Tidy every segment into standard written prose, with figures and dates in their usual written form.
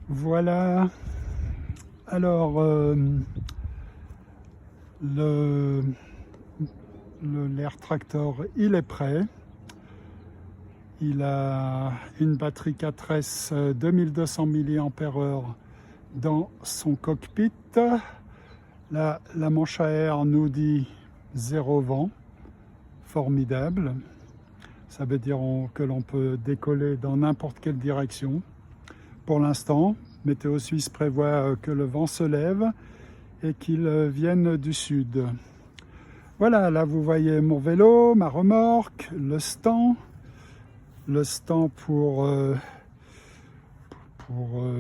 Voilà. Alors, le, l'Air Tractor, il est prêt. Il a une batterie 4S 2200 mAh dans son cockpit. Là, la manche à air nous dit 0 vent. Formidable. Ça veut dire que l'on peut décoller dans n'importe quelle direction. Pour l'instant, Météo Suisse prévoit que le vent se lève et qu'il vienne du sud. Voilà, là vous voyez mon vélo, ma remorque, le stand pour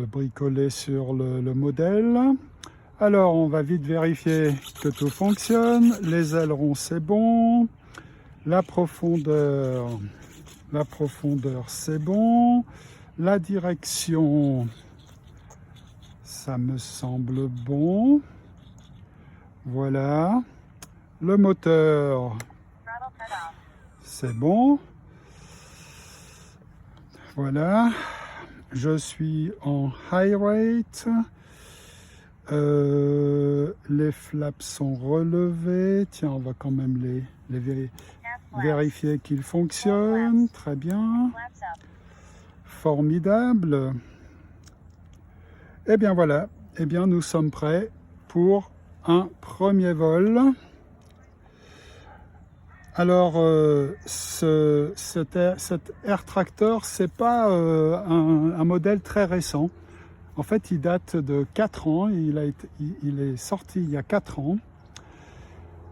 bricoler sur le modèle. Alors on va vite vérifier que tout fonctionne. Les ailerons c'est bon. La profondeur c'est bon. La direction, ça me semble bon. Voilà. Le moteur, c'est bon. Voilà. Je suis en high rate. Les flaps sont relevés. Tiens, on va quand même les vérifier qu'ils fonctionnent. Très bien. Formidable. Et bien voilà. Eh bien, nous sommes prêts pour un premier vol. Alors, cet Air Tractor, c'est pas un modèle très récent. En fait, il date de 4 ans. Il est sorti il y a 4 ans.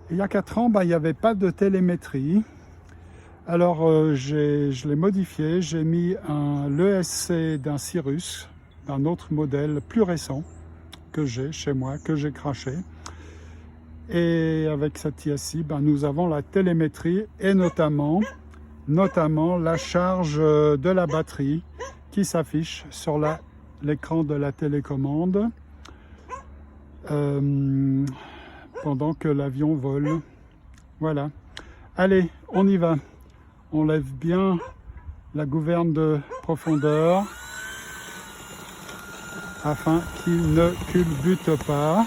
Et il y a 4 ans, il n'y avait pas de télémétrie. Alors, je l'ai modifié. J'ai mis l'ESC d'un Cirrus, d'un autre modèle plus récent que j'ai chez moi, que j'ai craché. Et avec cette ISI, nous avons la télémétrie et notamment la charge de la batterie qui s'affiche sur l'écran de la télécommande pendant que l'avion vole. Voilà. Allez, on y va. On lève bien la gouverne de profondeur afin qu'il ne culbute pas.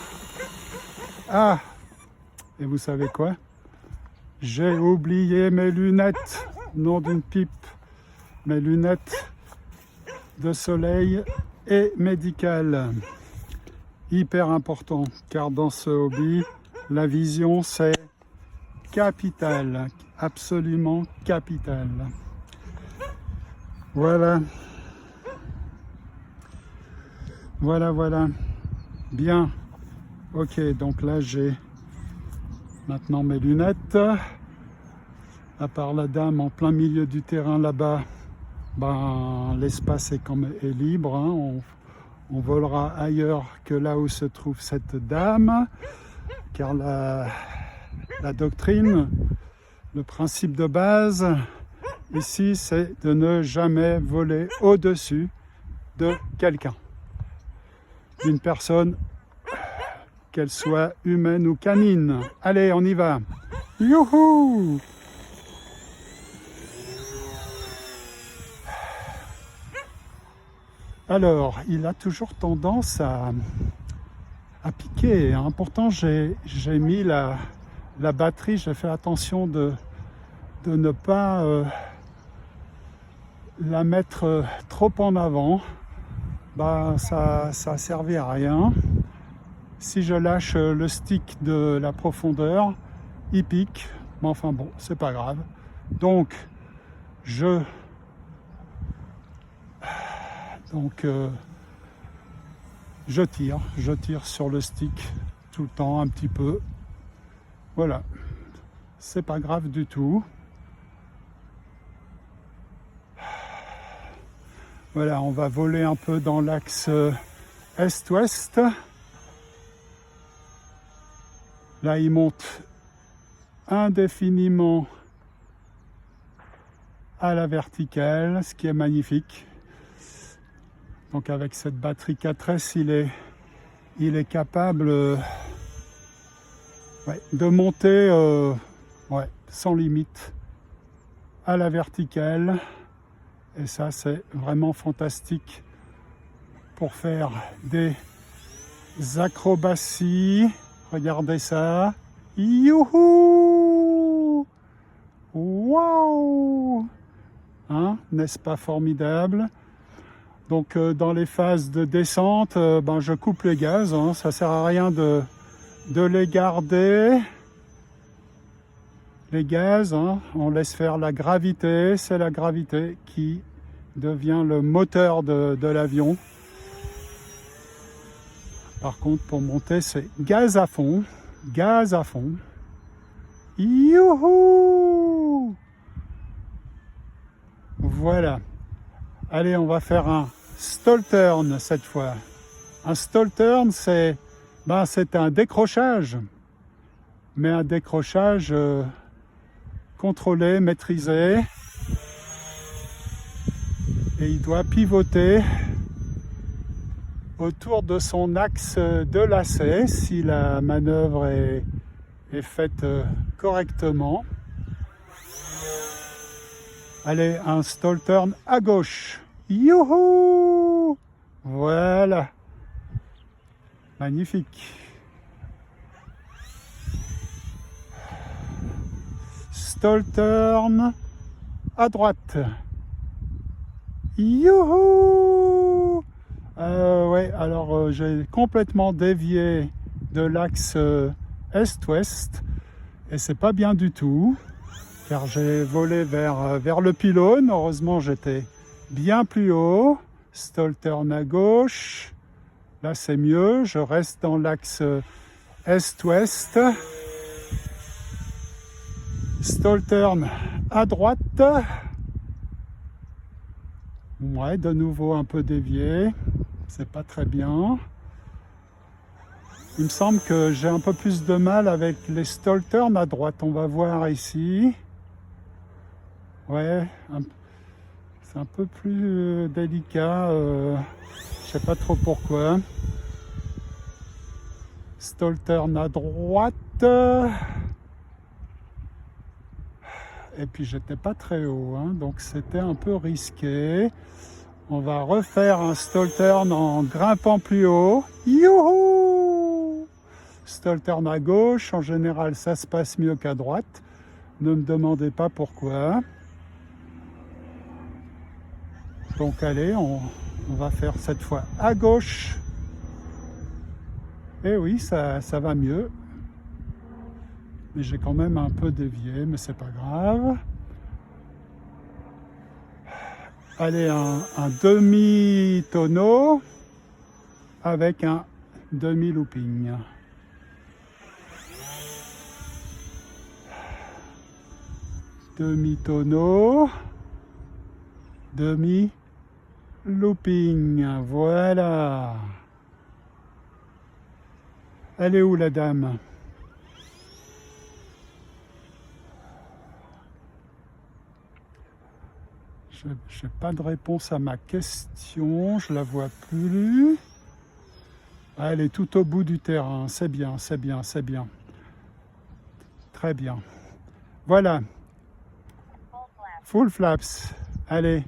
Ah! Et vous savez quoi? J'ai oublié mes lunettes, nom d'une pipe, mes lunettes de soleil et médicales. Hyper important, car dans ce hobby, la vision c'est capital, absolument capital. Voilà. Voilà. Bien. Ok, donc là j'ai maintenant mes lunettes. À part la dame en plein milieu du terrain là-bas, l'espace est libre. Hein. On volera ailleurs que là où se trouve cette dame, car la doctrine, le principe de base ici, c'est de ne jamais voler au-dessus de quelqu'un, d'une personne, qu'elle soit humaine ou canine. Allez, on y va. Youhou! Alors, il a toujours tendance à piquer. Hein. Pourtant, j'ai mis la batterie, j'ai fait attention de ne pas la mettre trop en avant. Ça a servi à rien. Si je lâche le stick de la profondeur, il pique. Mais enfin bon, c'est pas grave. Donc, je tire sur le stick tout le temps un petit peu. Voilà, c'est pas grave du tout. Voilà, on va voler un peu dans l'axe est-ouest. Là, il monte indéfiniment à la verticale, ce qui est magnifique. Donc avec cette batterie 4S, il est capable de monter sans limite à la verticale. Et ça, c'est vraiment fantastique pour faire des acrobaties. Regardez ça. Youhou! Waouh! Hein, n'est-ce pas formidable? Donc dans les phases de descente, je coupe les gaz, hein, ça sert à rien de les garder. Les gaz, hein, on laisse faire la gravité, c'est la gravité qui devient le moteur de l'avion. Par contre, pour monter, c'est gaz à fond, gaz à fond. Youhou! Voilà. Allez, on va faire un stall turn cette fois. Un stall turn, c'est un décrochage, mais un décrochage contrôlé, maîtrisé. Et il doit pivoter autour de son axe de lacet si la manœuvre est faite correctement. Allez, un stall turn à gauche. Youhou! Voilà. Magnifique. Stall turn à droite. Youhou! Ouais, alors j'ai complètement dévié de l'axe est-ouest et c'est pas bien du tout car j'ai volé vers le pylône. Heureusement, j'étais bien plus haut. Stall turn à gauche. Là, c'est mieux. Je reste dans l'axe est-ouest. Stall turn à droite. Ouais, de nouveau un peu dévié. C'est pas très bien. Il me semble que j'ai un peu plus de mal avec les stall turn à droite. On va voir ici. Ouais, c'est un peu plus délicat. Je sais pas trop pourquoi. Stall turn à droite. Et puis j'étais pas très haut, hein, donc c'était un peu risqué. On va refaire un stall turn en grimpant plus haut. Youhou! Stall turn à gauche. En général, ça se passe mieux qu'à droite. Ne me demandez pas pourquoi. Donc allez, on va faire cette fois à gauche. Et oui, ça va mieux. Mais j'ai quand même un peu dévié, mais c'est pas grave. Allez, un demi-tonneau avec un demi-looping. Demi-tonneau, demi-looping, voilà. Elle est où la dame? Je n'ai pas de réponse à ma question, je la vois plus. Ah, elle est tout au bout du terrain, c'est bien, c'est bien, c'est bien. Très bien. Voilà. Full flaps. Allez,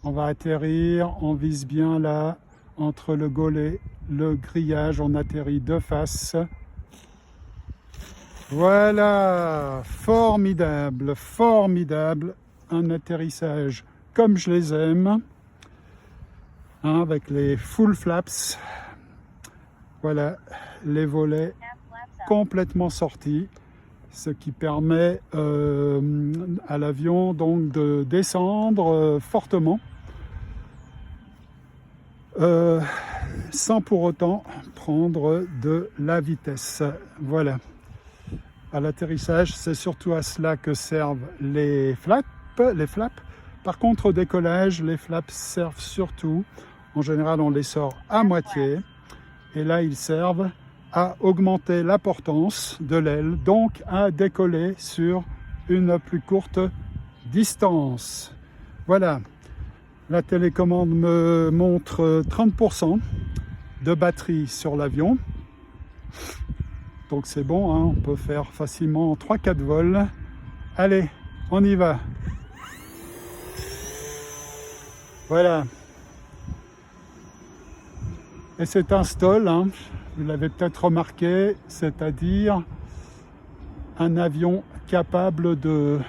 on va atterrir, on vise bien là, entre le golet, le grillage, on atterrit de face. Voilà, formidable, formidable. Un atterrissage comme je les aime, hein, avec les full flaps. Voilà, les volets complètement sortis, ce qui permet à l'avion donc de descendre fortement sans pour autant prendre de la vitesse. Voilà. À l'atterrissage, c'est surtout à cela que servent les flaps. Par contre, au décollage, les flaps servent surtout, en général, on les sort à moitié. Et là, ils servent à augmenter la portance de l'aile, donc à décoller sur une plus courte distance. Voilà, la télécommande me montre 30% de batterie sur l'avion. Donc c'est bon, hein, on peut faire facilement 3-4 vols. Allez, on y va. Voilà. Et c'est un STOL, hein, vous l'avez peut-être remarqué, c'est-à-dire un avion capable de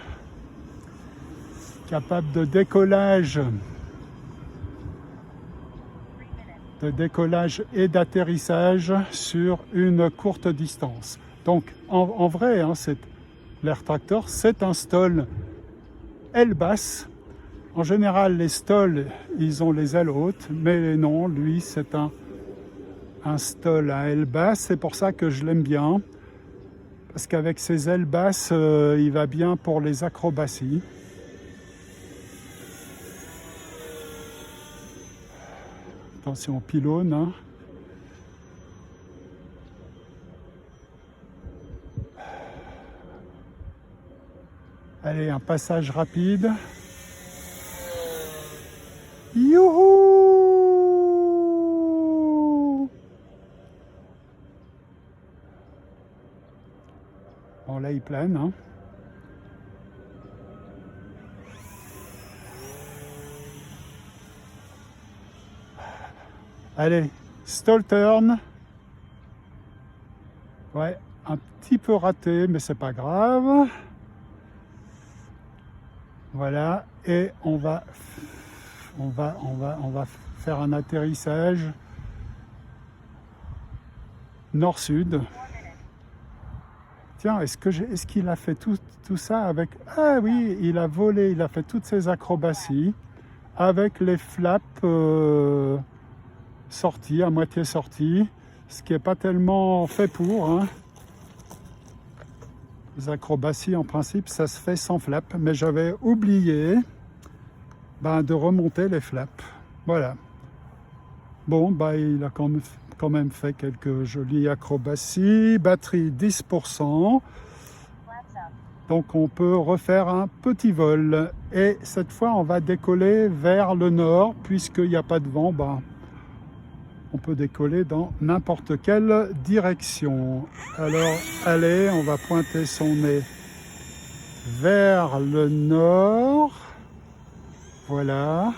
décollage et d'atterrissage sur une courte distance. Donc en vrai, hein, l'Air Tractor, c'est un STOL aile basse. En général, les STOL, ils ont les ailes hautes, mais non, lui, c'est un STOL à aile basse. C'est pour ça que je l'aime bien, parce qu'avec ses ailes basses, il va bien pour les acrobaties. Attention au pylône, hein. Allez, un passage rapide. Youhou! Bon, là, il plane, hein. Allez, stall turn. Ouais, un petit peu raté, mais c'est pas grave. Voilà, et on va faire un atterrissage nord-sud. Tiens, est-ce qu'il a fait tout ça avec... Ah oui, il a volé, il a fait toutes ses acrobaties avec les flaps sortis, à moitié sortis, ce qui n'est pas tellement fait pour, hein. Les acrobaties, en principe, ça se fait sans flap, mais j'avais oublié de remonter les flaps. Voilà. Bon, il a quand même fait quelques jolies acrobaties. Batterie 10%. Donc on peut refaire un petit vol. Et cette fois, on va décoller vers le nord, puisqu'il n'y a pas de vent. On peut décoller dans n'importe quelle direction. Alors, allez, on va pointer son nez vers le nord. Voilà.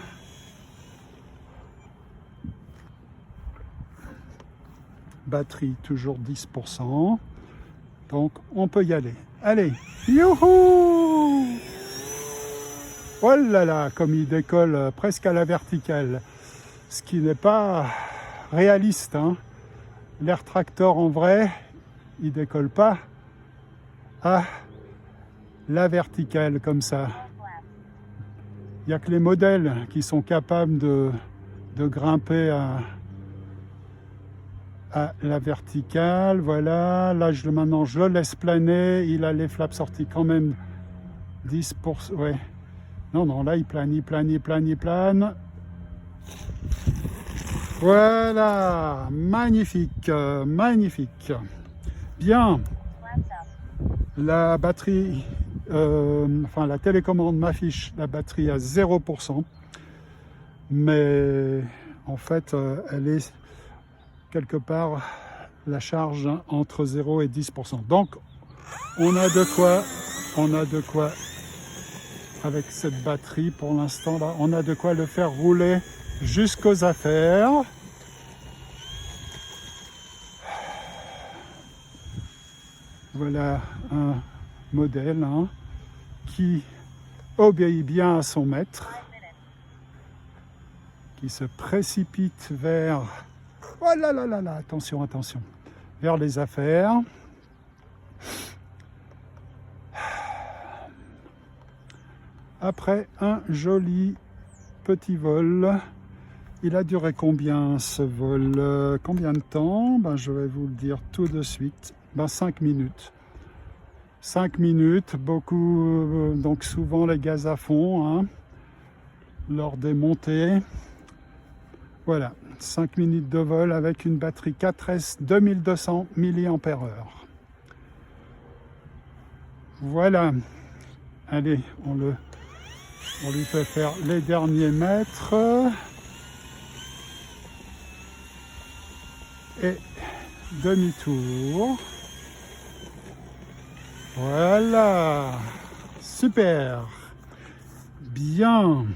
Batterie toujours 10%. Donc, on peut y aller. Allez, youhou! Oh là là, comme il décolle presque à la verticale. Ce qui n'est pas réaliste, hein. L'Air Tractor en vrai, il décolle pas à la verticale comme ça. Il n'y a que les modèles qui sont capables de grimper à la verticale. Voilà, là maintenant je le laisse planer, il a les flaps sortis quand même 10%. Ouais. Non, là il plane. Voilà, magnifique. Bien, la batterie, la télécommande m'affiche la batterie à 0%, mais en fait, elle est quelque part la charge entre 0 et 10%. Donc, on a de quoi, avec cette batterie pour l'instant, là, on a de quoi le faire rouler jusqu'aux affaires. Voilà un modèle, hein, qui obéit bien à son maître, qui se précipite vers... Oh là là là là, attention, vers les affaires. Après un joli petit vol. Il a duré combien ce vol? Combien de temps? Je vais vous le dire tout de suite. 5 minutes. 5 minutes, beaucoup, donc souvent les gaz à fond, hein, lors des montées. Voilà, 5 minutes de vol avec une batterie 4S 2200 mAh. Voilà. Allez, on lui fait faire les derniers mètres. Et demi-tour. Voilà. Super. Bien.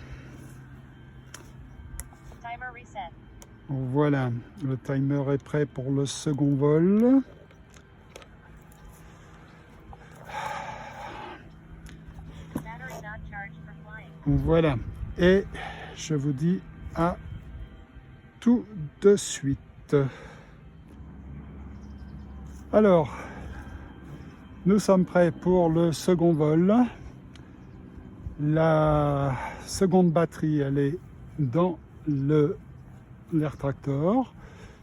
Voilà, le timer est prêt pour le second vol. Voilà, et je vous dis à tout de suite. Alors, nous sommes prêts pour le second vol. La seconde batterie, elle est dans l'Air Tractor.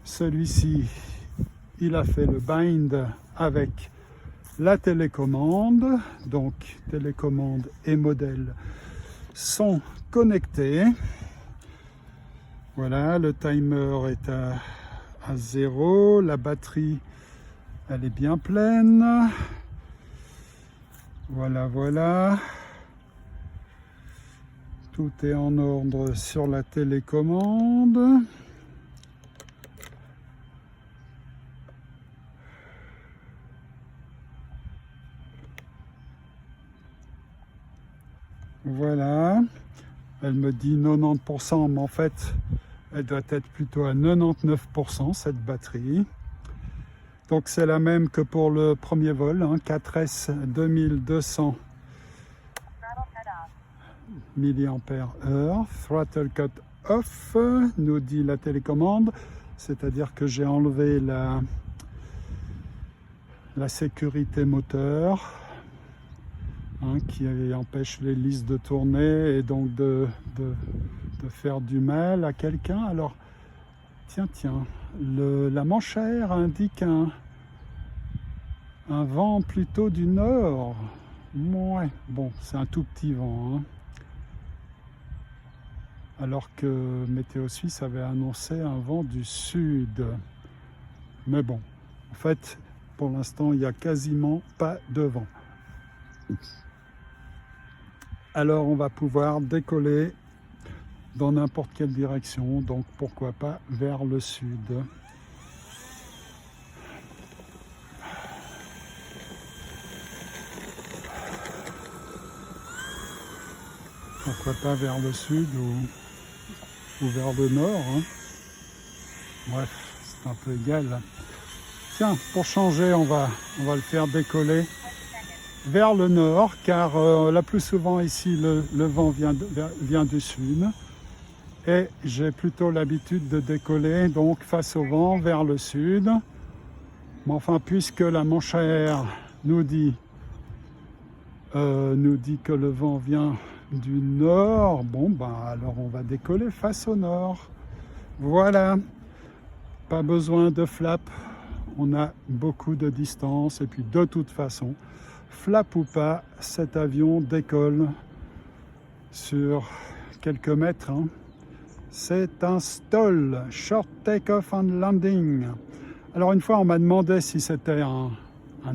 Celui-ci, il a fait le bind avec la télécommande. Donc, télécommande et modèle sont connectés. Voilà, le timer est à 0. La batterie, elle est bien pleine. Voilà, voilà. Tout est en ordre sur la télécommande. Voilà. Elle me dit 90%, mais en fait, elle doit être plutôt à 99% cette batterie. Donc c'est la même que pour le premier vol, hein, 4S 2200 mAh. Throttle cut off, nous dit la télécommande, c'est-à-dire que j'ai enlevé la sécurité moteur, hein, qui empêche l'hélice de tourner et donc de faire du mal à quelqu'un. Alors, tiens, la manche à air indique un vent plutôt du nord. Ouais, bon, c'est un tout petit vent, hein. Alors que Météo Suisse avait annoncé un vent du sud. Mais bon, en fait, pour l'instant, il n'y a quasiment pas de vent. Alors, on va pouvoir décoller dans n'importe quelle direction, donc pourquoi pas vers le sud. Pourquoi pas vers le sud ou vers le nord, hein. Bref, c'est un peu égal. Tiens, pour changer, on va le faire décoller vers le nord, car là plus souvent ici le vent vient du sud. Et j'ai plutôt l'habitude de décoller donc face au vent vers le sud. Mais enfin, puisque la manche à air nous dit que le vent vient du nord, bon ben alors on va décoller face au nord. Voilà, pas besoin de flap, on a beaucoup de distance et puis de toute façon, flap ou pas, cet avion décolle sur quelques mètres, hein. C'est un STOL, Short Takeoff and Landing. Alors une fois on m'a demandé si c'était un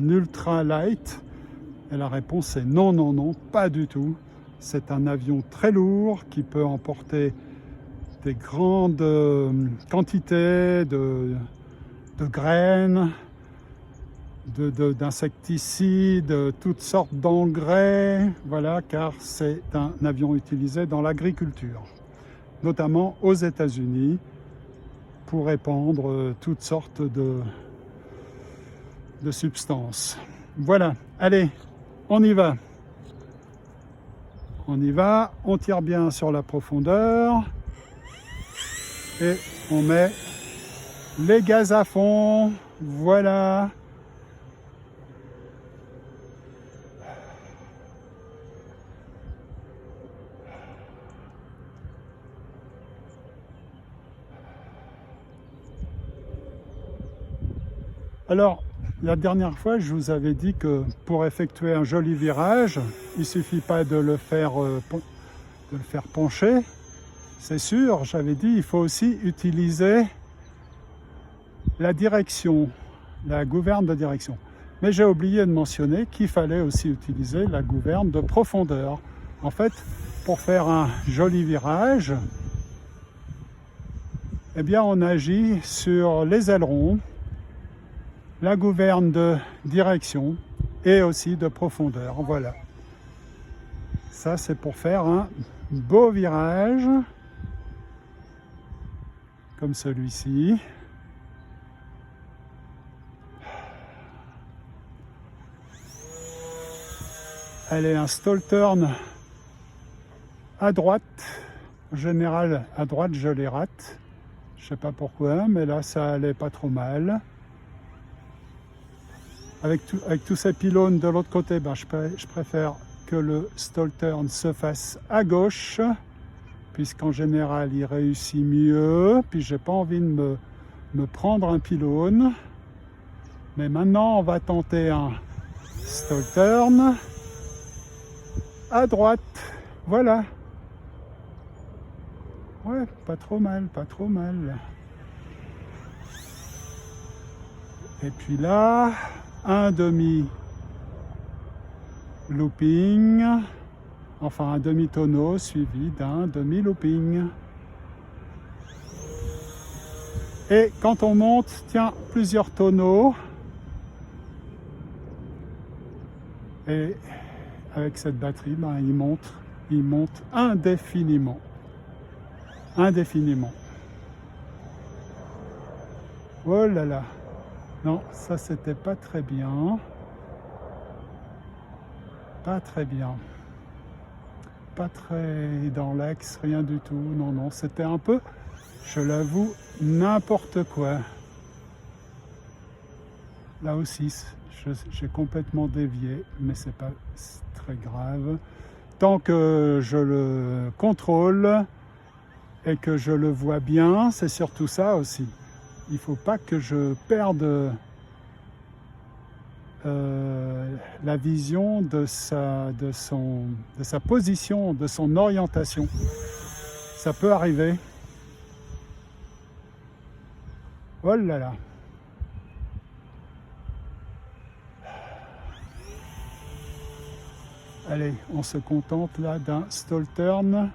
ultra light et la réponse est non, non, non, pas du tout. C'est un avion très lourd qui peut emporter des grandes quantités de graines, d'insecticides, toutes sortes d'engrais, voilà, car c'est un avion utilisé dans l'agriculture, notamment aux États-Unis, pour répandre toutes sortes de substances. Voilà, allez, on y va. On y va, on tire bien sur la profondeur et on met les gaz à fond, voilà. Alors, la dernière fois, je vous avais dit que pour effectuer un joli virage, il ne suffit pas de le faire pencher. C'est sûr, j'avais dit, il faut aussi utiliser la direction, la gouverne de direction. Mais j'ai oublié de mentionner qu'il fallait aussi utiliser la gouverne de profondeur. En fait, pour faire un joli virage, eh bien, on agit sur les ailerons, la gouverne de direction et aussi de profondeur. Voilà. Ça, c'est pour faire un beau virage comme celui-ci. Allez, un stall turn à droite. En général, à droite, je les rate. Je sais pas pourquoi, mais là, ça allait pas trop mal. Avec tous ces pylônes de l'autre côté, ben, je préfère que le stall turn se fasse à gauche, puisqu'en général, il réussit mieux. Puis, j'ai pas envie de me prendre un pylône. Mais maintenant, on va tenter un stall turn à droite. Voilà. Ouais, pas trop mal, pas trop mal. Et puis là, un demi looping, enfin un demi tonneau suivi d'un demi looping. Et quand on monte, tiens, plusieurs tonneaux. Et avec cette batterie, ben, il monte indéfiniment. Indéfiniment. Oh là là. Non, ça c'était pas très bien. Pas très bien. Pas très dans l'axe, rien du tout. Non, non, c'était un peu, je l'avoue, n'importe quoi. Là aussi, j'ai complètement dévié, mais c'est pas très grave. Tant que je le contrôle et que je le vois bien, c'est surtout ça aussi. Il ne faut pas que je perde la vision de sa position, de son orientation. Ça peut arriver. Oh là là. Allez, on se contente là d'un stall turn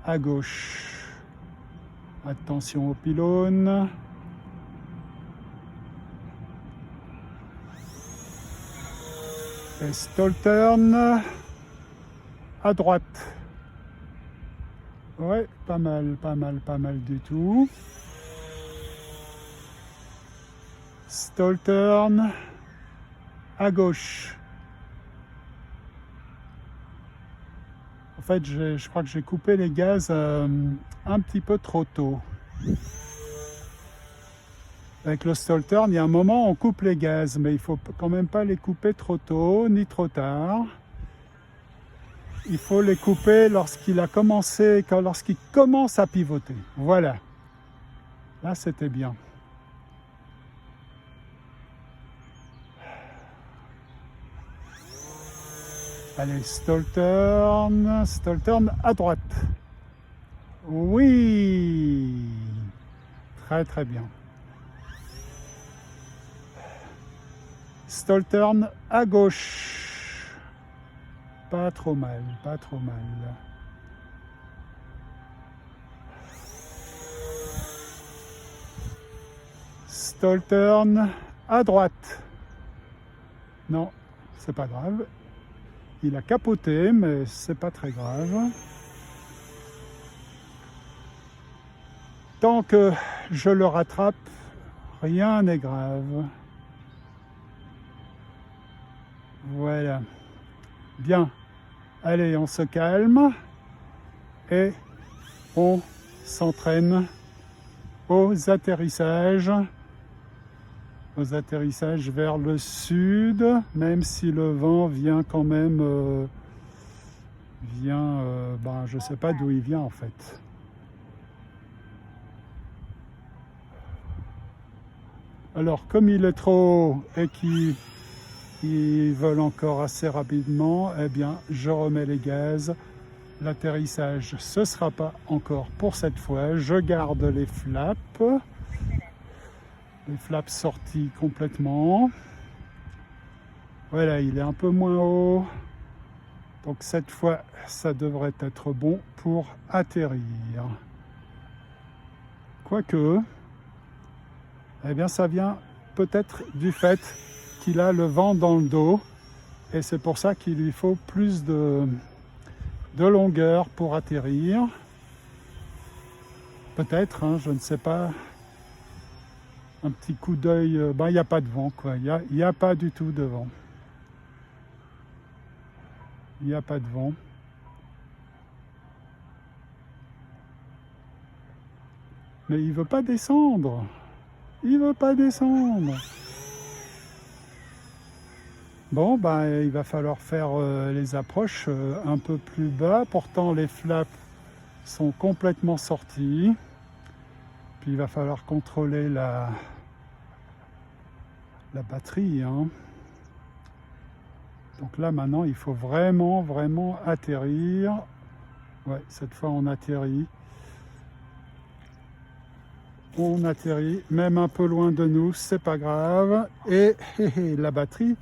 à gauche. Attention au pylône. Et stall turn à droite. Ouais, pas mal, pas mal, pas mal du tout. Stall turn à gauche. En fait, je crois que j'ai coupé les gaz un petit peu trop tôt. Avec le stall turn, il y a un moment, on coupe les gaz, mais il ne faut quand même pas les couper trop tôt ni trop tard. Il faut les couper lorsqu'il commence à pivoter. Voilà. Là, c'était bien. Allez, stall turn à droite. Oui, très très bien. Stall turn à gauche. Pas trop mal, pas trop mal. Stall turn à droite. Non, c'est pas grave. Il a capoté, mais c'est pas très grave. Tant que je le rattrape, rien n'est grave. Voilà. Bien. Allez, on se calme et on s'entraîne aux atterrissages vers le sud, même si le vent vient quand même, je ne sais pas d'où il vient en fait. Alors, comme il est trop haut et qu'ils vole encore assez rapidement, eh bien, je remets les gaz. L'atterrissage, ce ne sera pas encore pour cette fois. Je garde les flaps sortis complètement. Voilà, il est un peu moins haut. Donc cette fois, ça devrait être bon pour atterrir. Quoique, eh bien, ça vient peut-être du fait qu'il a le vent dans le dos. Et c'est pour ça qu'il lui faut plus de longueur pour atterrir. peut-être, hein, je ne sais pas. Un petit coup d'œil, il n'y a pas de vent, quoi. Il y a pas du tout de vent. Il n'y a pas de vent. Mais il veut pas descendre. Il veut pas descendre. Bon, il va falloir faire les approches un peu plus bas. Pourtant, les flaps sont complètement sortis. Puis il va falloir contrôler la batterie, hein. Donc là, maintenant, il faut vraiment, vraiment atterrir. Ouais, cette fois, on atterrit. On atterrit, même un peu loin de nous, c'est pas grave. Et la batterie,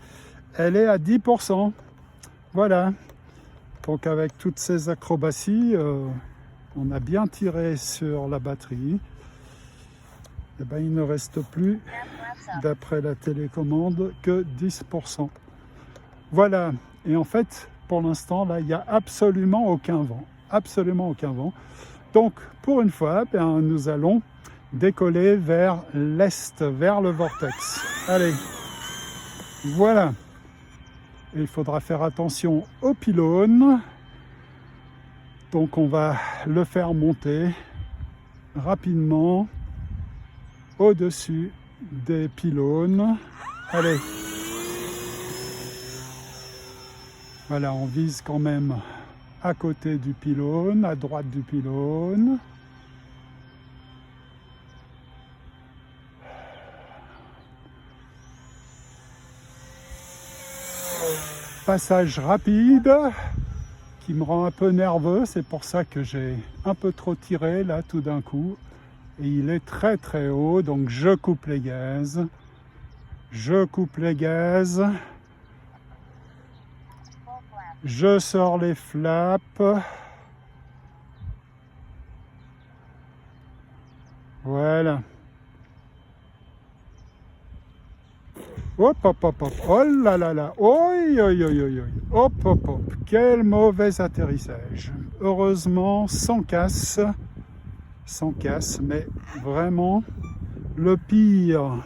elle est à 10%. Voilà. Donc avec toutes ces acrobaties, on a bien tiré sur la batterie. Et il ne reste plus, d'après la télécommande, que 10%. Voilà. Et en fait, pour l'instant, là, il n'y a absolument aucun vent. Absolument aucun vent. Donc, pour une fois, nous allons décoller vers l'est, vers le vortex. Allez, voilà. Et il faudra faire attention aux pylônes. Donc on va le faire monter rapidement au-dessus des pylônes. Allez. Voilà, on vise quand même à côté du pylône, à droite du pylône. Passage rapide qui me rend un peu nerveux, c'est pour ça que j'ai un peu trop tiré là tout d'un coup. Et il est très très haut, donc je coupe les gaz. Je coupe les gaz. Je sors les flaps. Voilà. Hop, hop, hop, hop. Oh là là là. Oi, oi, oi, oi, oi. Hop, hop, hop. Quel mauvais atterrissage. Heureusement, sans casse. Sans casse, mais vraiment le pire.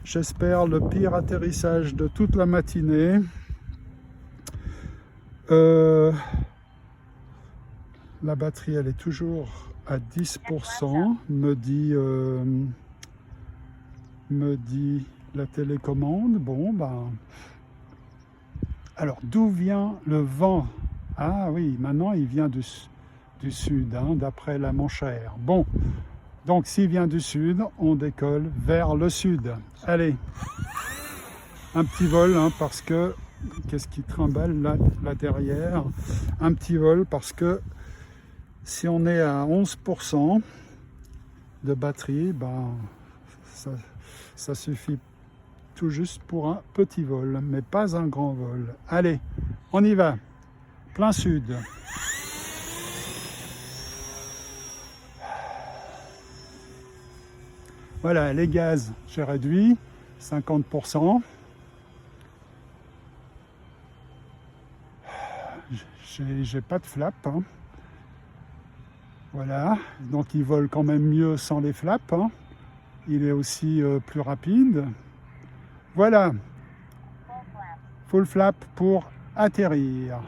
J'espère le pire atterrissage de toute la matinée. La batterie, elle est toujours à 10%, me dit la télécommande. Bon, alors, d'où vient le vent? Ah oui, maintenant, il vient du sud, hein, d'après la manche à air. Bon, donc, s'il vient du sud, on décolle vers le sud. Allez, un petit vol, hein, parce que... Qu'est-ce qui trimballe là derrière? Un petit vol, parce que si on est à 11% de batterie, ça suffit tout juste pour un petit vol, mais pas un grand vol. Allez, on y va. Plein sud. Voilà, les gaz, j'ai réduit 50%. J'ai pas de flap, hein. Voilà, donc il vole quand même mieux sans les flaps, hein. Il est aussi plus rapide. Voilà, full flap pour atterrir.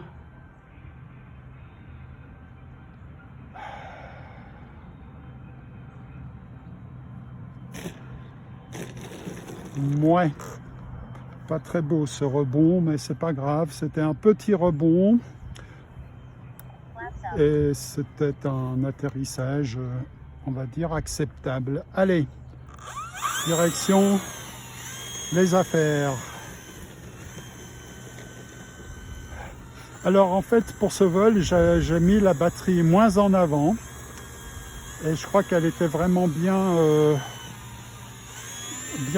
Ouais, pas très beau ce rebond, mais c'est pas grave, c'était un petit rebond. Et c'était un atterrissage, on va dire, acceptable. Allez, direction les affaires. Alors en fait, pour ce vol, j'ai mis la batterie moins en avant. Et je crois qu'elle était vraiment bien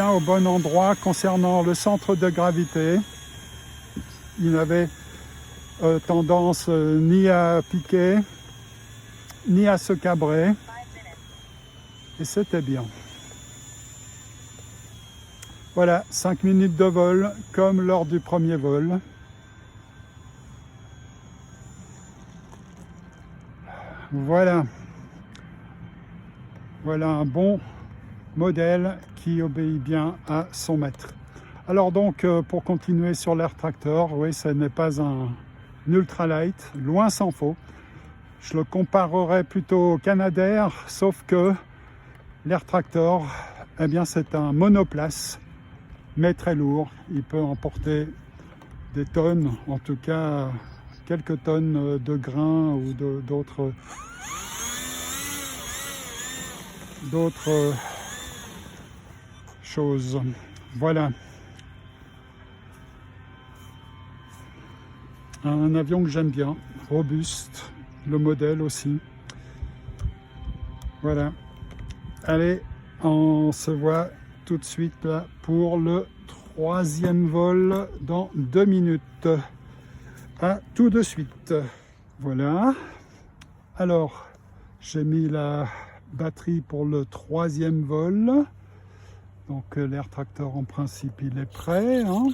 au bon endroit concernant le centre de gravité. Il n'avait tendance ni à piquer, ni à se cabrer. Et c'était bien. Voilà, 5 minutes de vol, comme lors du premier vol. Voilà. Voilà un bon modèle qui obéit bien à son maître. Alors donc, pour continuer sur l'Air Tractor, oui, ce n'est pas un ultralight, loin s'en faut. Je le comparerais plutôt au Canadair, sauf que l'Air Tractor, eh bien, c'est un monoplace, mais très lourd. Il peut emporter des tonnes, en tout cas quelques tonnes de grains ou d'autres choses. Voilà. Un avion que j'aime bien, robuste, le modèle aussi. Voilà. Allez, on se voit tout de suite là pour le 3e vol dans 2 minutes. À tout de suite. Voilà. Alors, j'ai mis la batterie pour le 3e vol. Donc l'Air Tractor en principe il est prêt. Hein.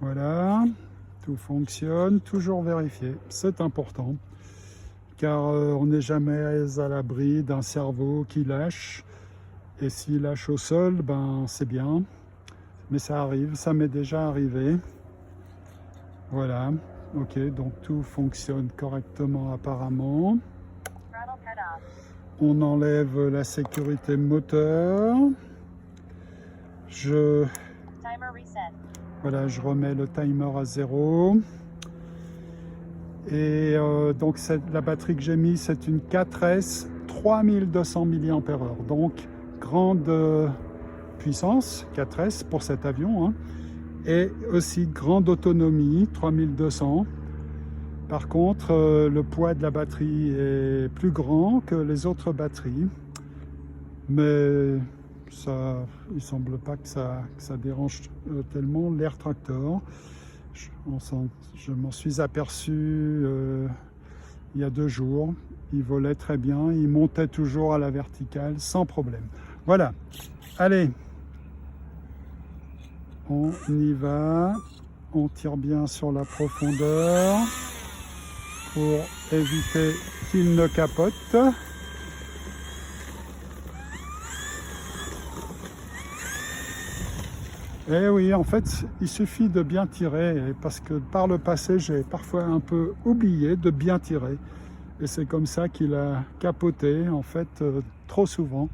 Voilà. Tout fonctionne, toujours vérifier, c'est important, car on n'est jamais à l'abri d'un cerveau qui lâche, et s'il lâche au sol, ben c'est bien, mais ça arrive, ça m'est déjà arrivé. Voilà, ok, donc tout fonctionne correctement apparemment. On enlève la sécurité moteur. Voilà, je remets le timer à 0. Et donc la batterie que j'ai mise, c'est une 4S 3200 mAh. Donc grande puissance, 4S pour cet avion. Hein, et aussi grande autonomie, 3200. Par contre, le poids de la batterie est plus grand que les autres batteries. Mais ça, il ne semble pas que ça dérange tellement l'Air Tractor. Je m'en suis aperçu il y a 2 jours. Il volait très bien, il montait toujours à la verticale sans problème. Voilà, allez, on y va. On tire bien sur la profondeur pour éviter qu'il ne capote. Et oui, en fait, il suffit de bien tirer, parce que par le passé, j'ai parfois un peu oublié de bien tirer. Et c'est comme ça qu'il a capoté, en fait, trop souvent.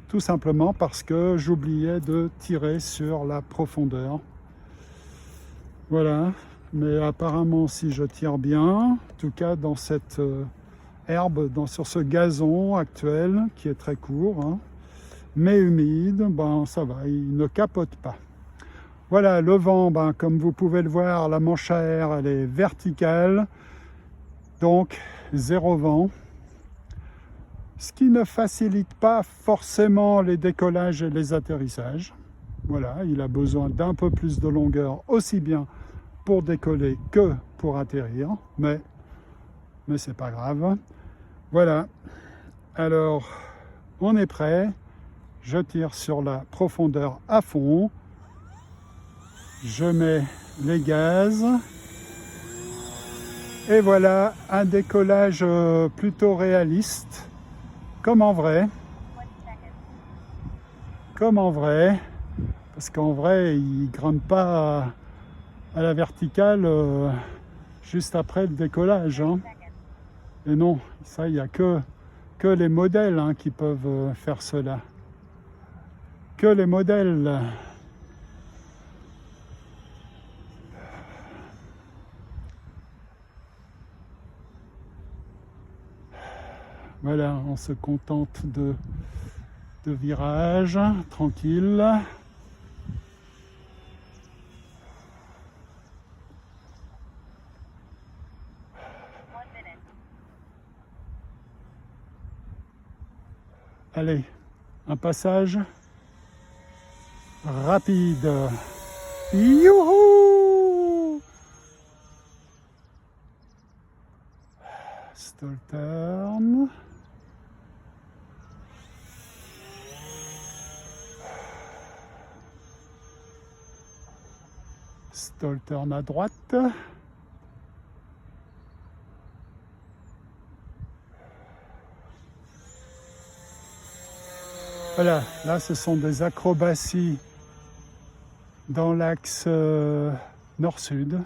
Tout simplement parce que j'oubliais de tirer sur la profondeur. Voilà, mais apparemment, si je tire bien, en tout cas dans cette herbe, sur ce gazon actuel, qui est très court, hein, mais humide, ben ça va, il ne capote pas. Voilà, le vent, ben, comme vous pouvez le voir, la manche à air, elle est verticale, donc 0 vent. Ce qui ne facilite pas forcément les décollages et les atterrissages. Voilà, il a besoin d'un peu plus de longueur, aussi bien pour décoller que pour atterrir, mais c'est pas grave. Voilà, alors on est prêt. Je tire sur la profondeur à fond. Je mets les gaz. Et voilà un décollage plutôt réaliste, comme en vrai. Parce qu'en vrai, il ne grimpe pas à la verticale juste après le décollage. Hein. Et non, ça, il n'y a que les modèles hein, qui peuvent faire cela. Que les modèles. Voilà, on se contente de virages, tranquille. Allez, un passage rapide. Youhou! Stall turn. Stall turn à droite. Voilà, là ce sont des acrobaties dans l'axe nord-sud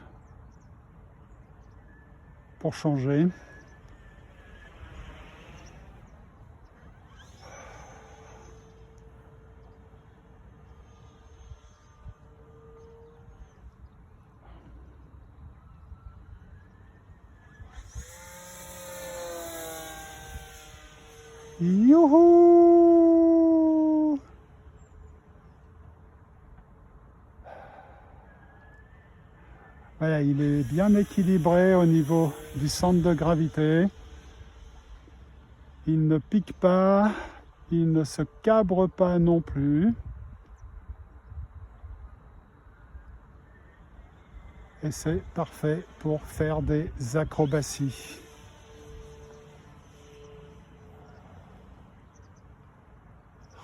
pour changer. Youhou! Voilà, il est bien équilibré au niveau du centre de gravité. Il ne pique pas, il ne se cabre pas non plus. Et c'est parfait pour faire des acrobaties.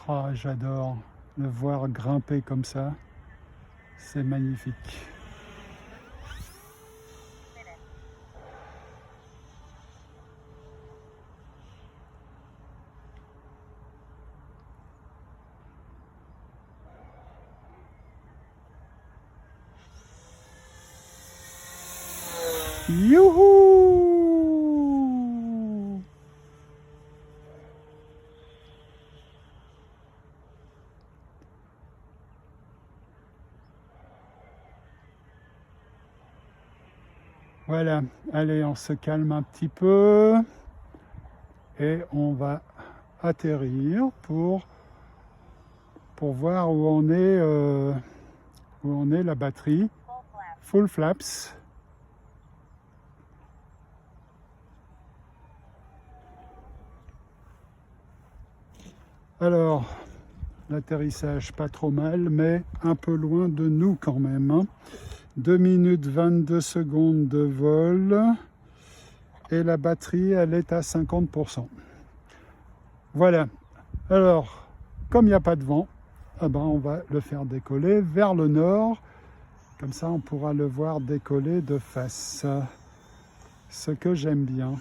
Oh, j'adore le voir grimper comme ça. C'est magnifique. Youhou! Voilà, allez, on se calme un petit peu et on va atterrir pour voir où on est la batterie. Full flaps. Alors, l'atterrissage pas trop mal, mais un peu loin de nous quand même. Hein. 2 minutes 22 secondes de vol et la batterie, elle est à 50%. Voilà. Alors, comme il n'y a pas de vent, eh ben, on va le faire décoller vers le nord. Comme ça, on pourra le voir décoller de face. Ce que j'aime bien.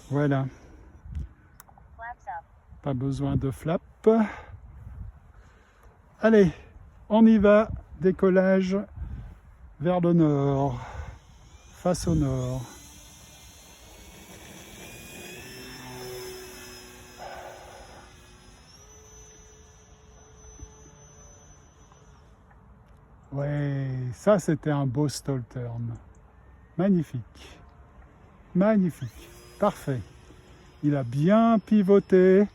Voilà. Pas besoin de flap. Allez, on y va. Décollage vers le nord. Face au nord. Ouais, ça c'était un beau stall turn. Magnifique. Magnifique. Parfait. Il a bien pivoté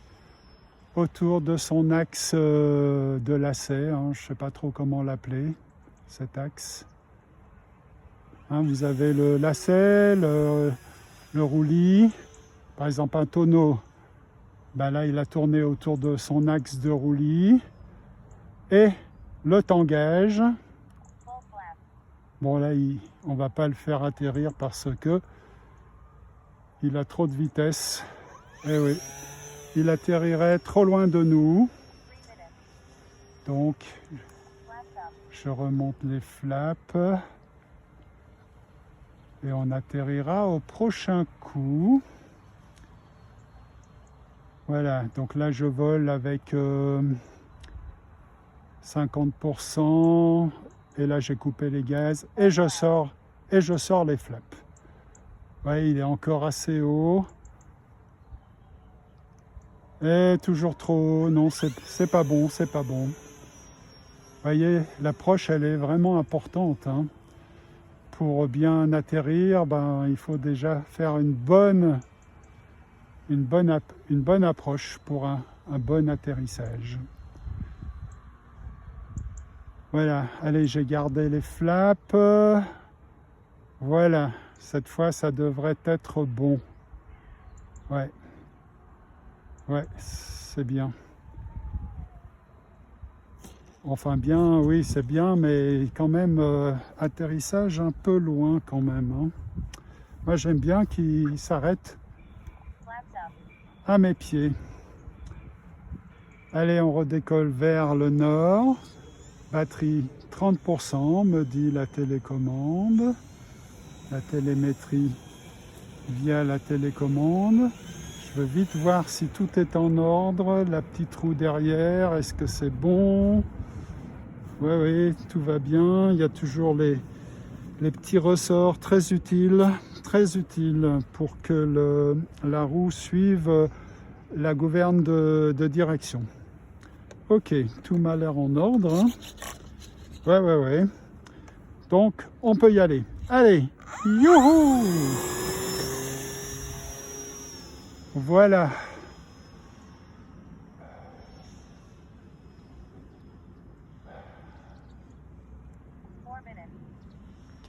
autour de son axe de lacet. Hein, je ne sais pas trop comment l'appeler, cet axe. Hein, vous avez le lacet, le roulis. Par exemple, un tonneau. Ben là, il a tourné autour de son axe de roulis. Et le tangage. Bon, là, on ne va pas le faire atterrir parce que il a trop de vitesse. Eh oui, il atterrirait trop loin de nous. Donc, je remonte les flaps. Et on atterrira au prochain coup. Voilà, donc là, je vole avec 50%. Et là, j'ai coupé les gaz et je sors les flaps. Ouais, il est encore assez haut. Et toujours trop haut. Non, c'est pas bon, c'est pas bon. Vous voyez, l'approche, elle est vraiment importante. Hein. Pour bien atterrir, ben, il faut déjà faire une bonne approche pour un bon atterrissage. Voilà, allez, j'ai gardé les flaps. Voilà, cette fois, ça devrait être bon. Ouais, c'est bien. Enfin bien, oui, c'est bien, mais quand même, atterrissage un peu loin quand même. Hein. Moi, j'aime bien qu'il s'arrête à mes pieds. Allez, on redécolle vers le nord. Batterie 30%, me dit la télécommande. La télémétrie via la télécommande. Je veux vite voir si tout est en ordre. La petite roue derrière, est-ce que c'est bon? Oui, oui, tout va bien. Il y a toujours les petits ressorts très utiles pour que la roue suive la gouverne de direction. Ok, tout m'a l'air en ordre. Hein. Ouais. Donc, on peut y aller. Allez, youhou! Voilà.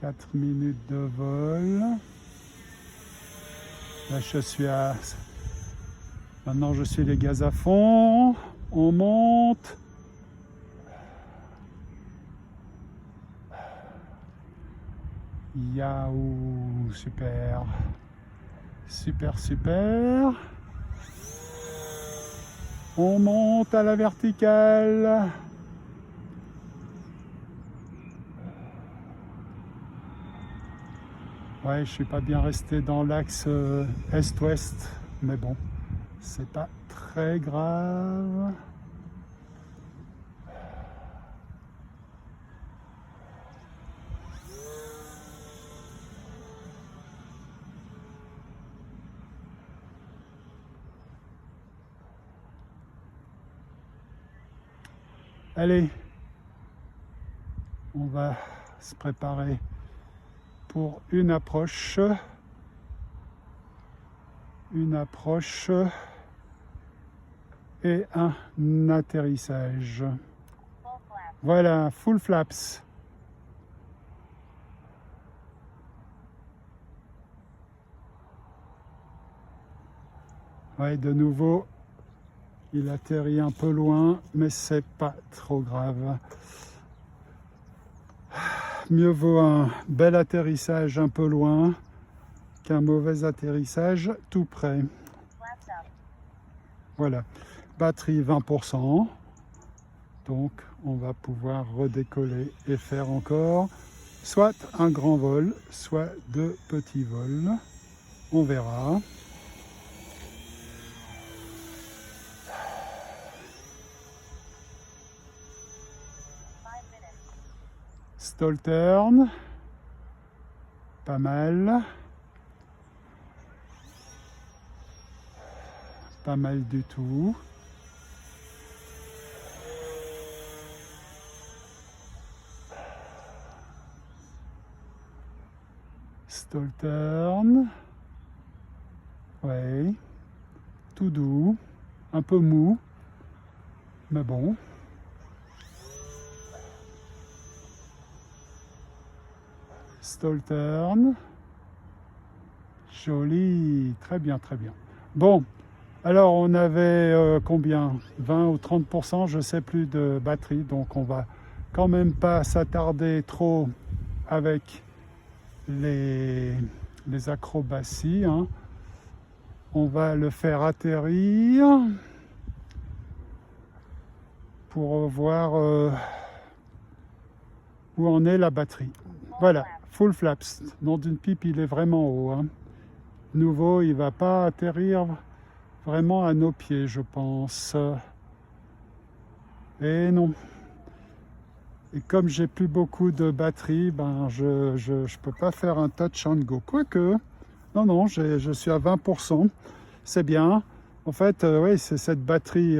4 minutes de vol. Là, maintenant, je suis les gaz à fond. On monte. Yahoo! Super. Super. On monte à la verticale. Ouais, je suis pas bien resté dans l'axe est-ouest, mais bon, c'est pas très grave. Allez, on va se préparer pour une approche et un atterrissage. Voilà, full flaps. Ouais, de nouveau, il atterrit un peu loin, mais c'est pas trop grave. Mieux vaut un bel atterrissage un peu loin qu'un mauvais atterrissage tout près. Voilà, batterie 20%, donc on va pouvoir redécoller et faire encore soit un grand vol, soit deux petits vols. On verra. Stall turn, pas mal. Pas mal du tout. Stall turn. Ouais. Tout doux. Un peu mou. Mais bon. Stall turn. Joli. Très bien. Bon. Alors on avait combien? 20 ou 30%, je ne sais plus, de batterie. Donc on va quand même pas s'attarder trop avec les acrobaties. Hein. On va le faire atterrir pour voir où en est la batterie. Voilà, full flaps. Nom d'une pipe, il est vraiment haut. Hein. Nouveau, il ne va pas atterrir vraiment à nos pieds, je pense. Et non. Et comme j'ai plus beaucoup de batterie, ben je peux pas faire un touch and go. Quoique, non, je suis à 20%. C'est bien. En fait, oui, c'est cette batterie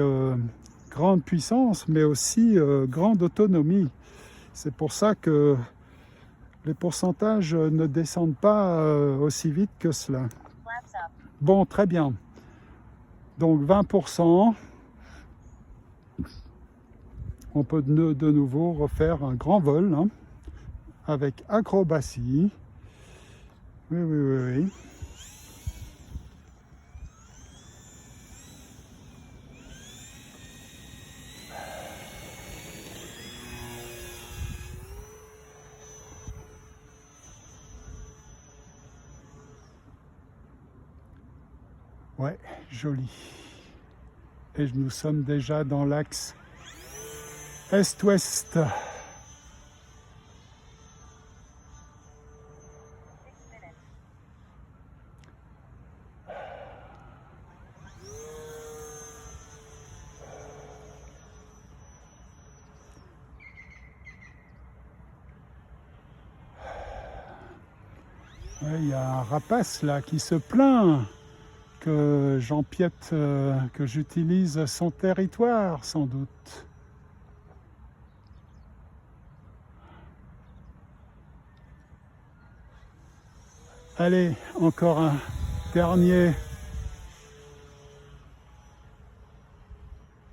grande puissance, mais aussi grande autonomie. C'est pour ça que les pourcentages ne descendent pas aussi vite que cela. Bon, très bien. Donc 20%. On peut de nouveau refaire un grand vol hein, avec acrobatie. Oui. Ouais, joli. Et nous sommes déjà dans l'axe est-ouest. Ouais, il y a un rapace là qui se plaint que j'empiète, que j'utilise son territoire, sans doute. Allez, encore un dernier.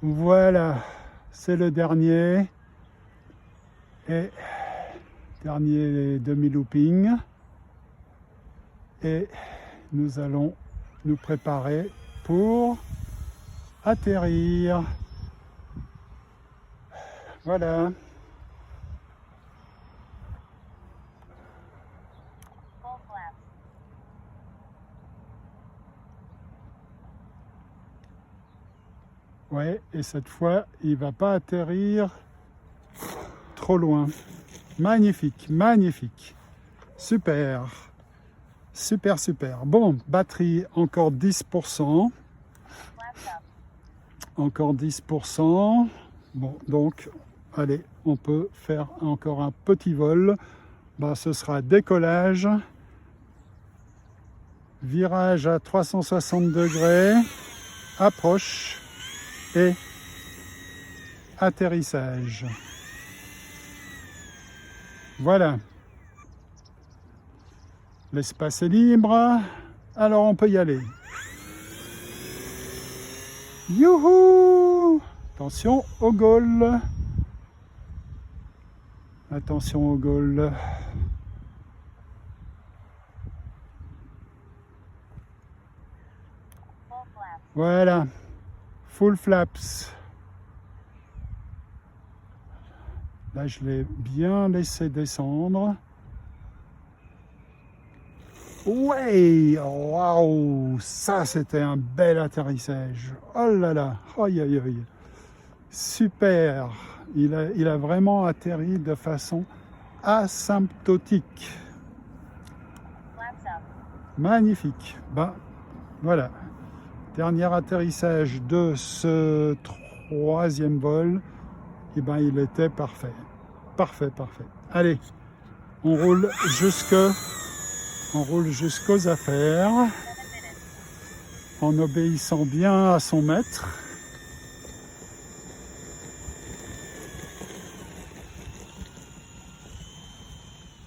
Voilà, c'est le dernier. Et dernier demi-looping. Et nous allons nous préparer pour atterrir. Voilà. Ouais, et cette fois, il va pas atterrir trop loin. Magnifique, magnifique. Super. Super, super. Bon, batterie encore 10%. Encore 10%. Bon, donc, allez, on peut faire encore un petit vol. Bah, ce sera décollage. Virage à 360 degrés. Approche. Et atterrissage. Voilà. L'espace est libre. Alors on peut y aller. Youhou! Attention au goal. Attention au goal. Voilà. Full flaps. Là, je l'ai bien laissé descendre. Ouais, waouh, ça c'était un bel atterrissage. Oh là là, aïe aïe aïe. Super. Il a vraiment atterri de façon asymptotique. Magnifique. Ben, voilà. Dernier atterrissage de ce troisième vol, et ben il était parfait. Parfait, parfait. Allez, on roule jusqu'aux affaires, en obéissant bien à son maître.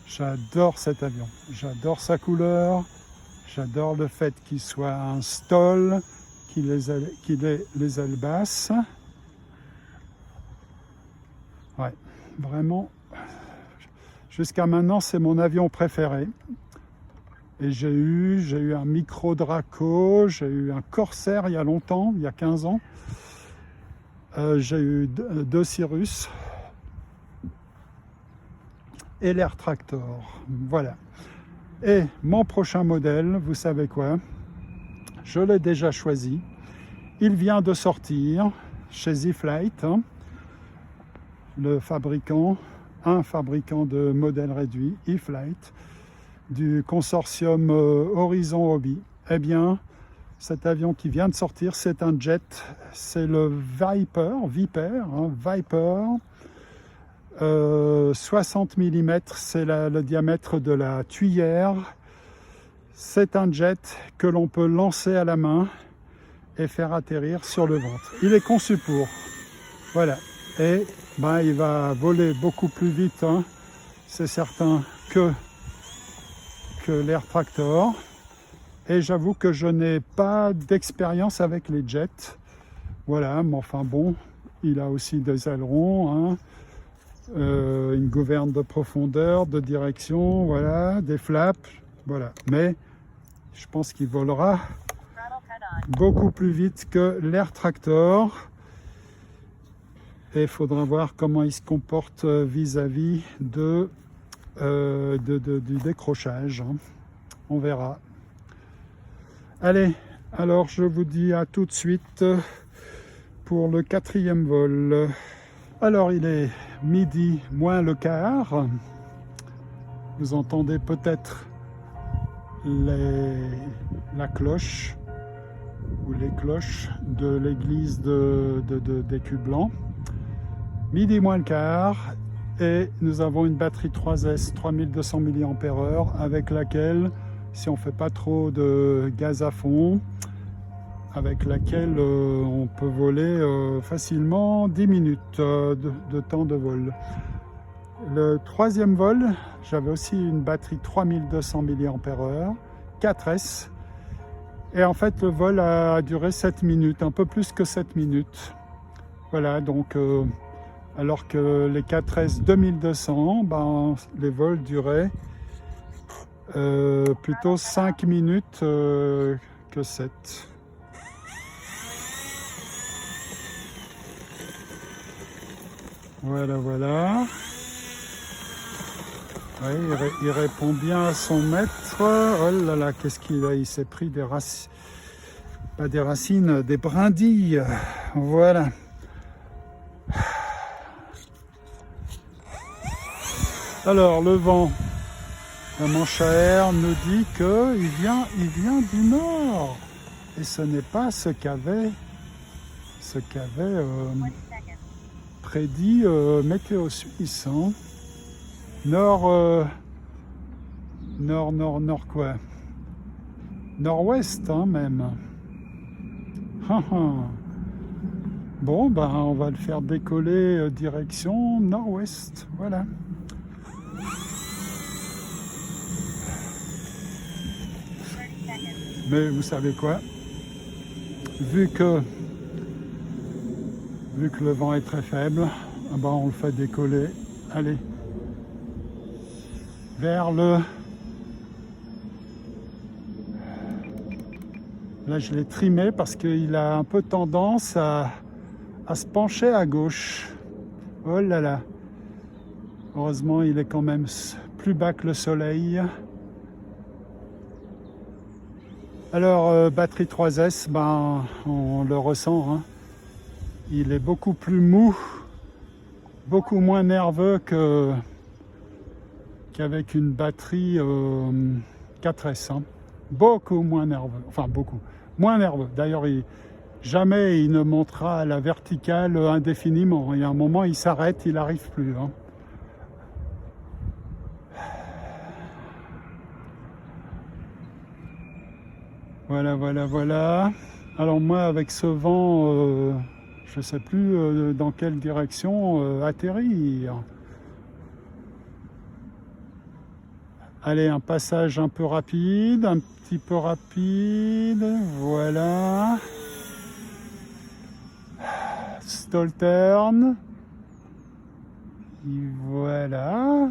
J'adore cet avion, j'adore sa couleur, j'adore le fait qu'il soit un stall, qu'il ait les ailes basses. Ouais, vraiment, jusqu'à maintenant, c'est mon avion préféré. Et j'ai eu un Micro Draco, j'ai eu un Corsair il y a longtemps, il y a 15 ans. J'ai eu deux Cirrus et l'Air Tractor. Voilà. Et mon prochain modèle, vous savez quoi? Je l'ai déjà choisi. Il vient de sortir chez Z-Flight, hein, le fabricant, un fabricant de modèles réduits, E-Flight, du consortium Horizon Hobby. Eh bien, cet avion qui vient de sortir, c'est un jet, c'est le Viper, hein, Viper. 60 mm, c'est le diamètre de la tuyère. C'est un jet que l'on peut lancer à la main et faire atterrir sur le ventre. Il est conçu pour. Voilà. Et ben, il va voler beaucoup plus vite, hein, c'est certain, que l'Air Tractor. Et j'avoue que je n'ai pas d'expérience avec les jets. Voilà, mais enfin bon, il a aussi des ailerons, hein, une gouverne de profondeur, de direction, voilà, des flaps, voilà. Mais je pense qu'il volera beaucoup plus vite que l'Air Tractor. Et il faudra voir comment il se comporte vis-à-vis du décrochage. Hein. On verra. Allez, alors je vous dis à tout de suite pour le 4e vol. Alors il est midi moins le quart. Vous entendez peut-être la cloche ou les cloches de l'église d'Écu Blanc. Midi moins le quart et nous avons une batterie 3S 3200 mAh avec laquelle si on ne fait pas trop de gaz à fond, avec laquelle on peut voler facilement 10 minutes de temps de vol. Le troisième vol, j'avais aussi une batterie 3200 mAh, 4S, et en fait le vol a duré 7 minutes, un peu plus que 7 minutes. Voilà, donc alors que les 4S 2200, ben, les vols duraient plutôt 5 minutes que 7. Voilà, voilà. Ouais, il répond bien à son maître. Oh là là, qu'est-ce qu'il a? Il s'est pris des racines, pas des racines, des brindilles. Voilà. Alors, le vent, la manche à air nous dit qu'il vient du nord. Et ce n'est pas ce qu'avait prédit Météo Suisse. Hein. Nord quoi? Nord-ouest hein, même. Bon, ben on va le faire décoller direction nord-ouest. Voilà. Mais vous savez quoi? Vu que le vent est très faible, ben on le fait décoller. Allez. Vers le... Là, je l'ai trimé parce qu'il a un peu tendance à se pencher à gauche. Oh là là. Heureusement, il est quand même plus bas que le soleil. Alors, batterie 3S, ben, on le ressent. Hein. Il est beaucoup plus mou, beaucoup moins nerveux qu'avec une batterie 4S. Hein. Beaucoup moins nerveux. Enfin, beaucoup. Moins nerveux. D'ailleurs, jamais il ne montera à la verticale indéfiniment. Il y a un moment, il s'arrête, il n'arrive plus. Hein. Voilà, voilà, voilà. Alors moi, avec ce vent, je ne sais plus dans quelle direction atterrir. Allez, un passage un peu rapide, un petit peu rapide, voilà. Stall turn. Et voilà.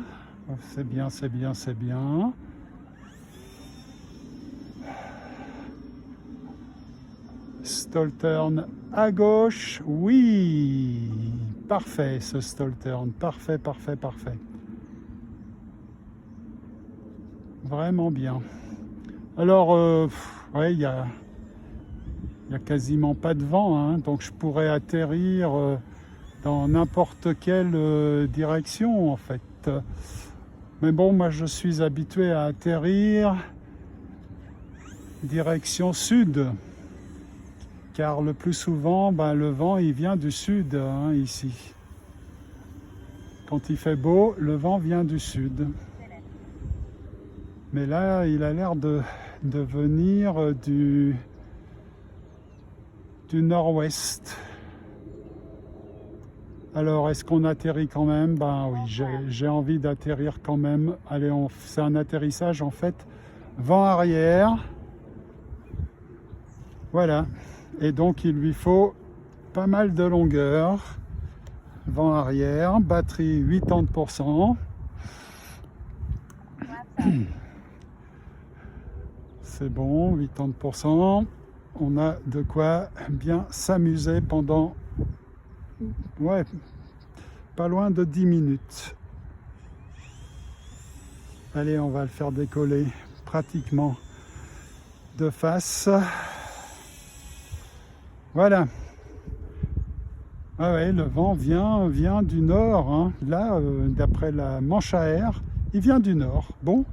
C'est bien, c'est bien, c'est bien. Stall turn à gauche, oui. Parfait ce stall turn, parfait, parfait, parfait. Vraiment bien. Alors, ouais, il y a quasiment pas de vent, hein, donc je pourrais atterrir dans n'importe quelle direction en fait. Mais bon, moi je suis habitué à atterrir direction sud, car le plus souvent, ben, le vent il vient du sud hein, ici. Quand il fait beau, le vent vient du sud. Mais là, il a l'air de venir du nord-ouest. Alors, est-ce qu'on atterrit quand même? Ben oui, j'ai envie d'atterrir quand même. Allez, c'est un atterrissage en fait, vent arrière. Voilà. Et donc, il lui faut pas mal de longueur. Vent arrière, batterie 80%. C'est bon, 80%. On a de quoi bien s'amuser pendant, ouais, pas loin de 10 minutes. Allez, on va le faire décoller pratiquement de face. Voilà. Ah ouais, le vent vient du nord. Hein. Là, d'après la manche à air, il vient du nord. Bon,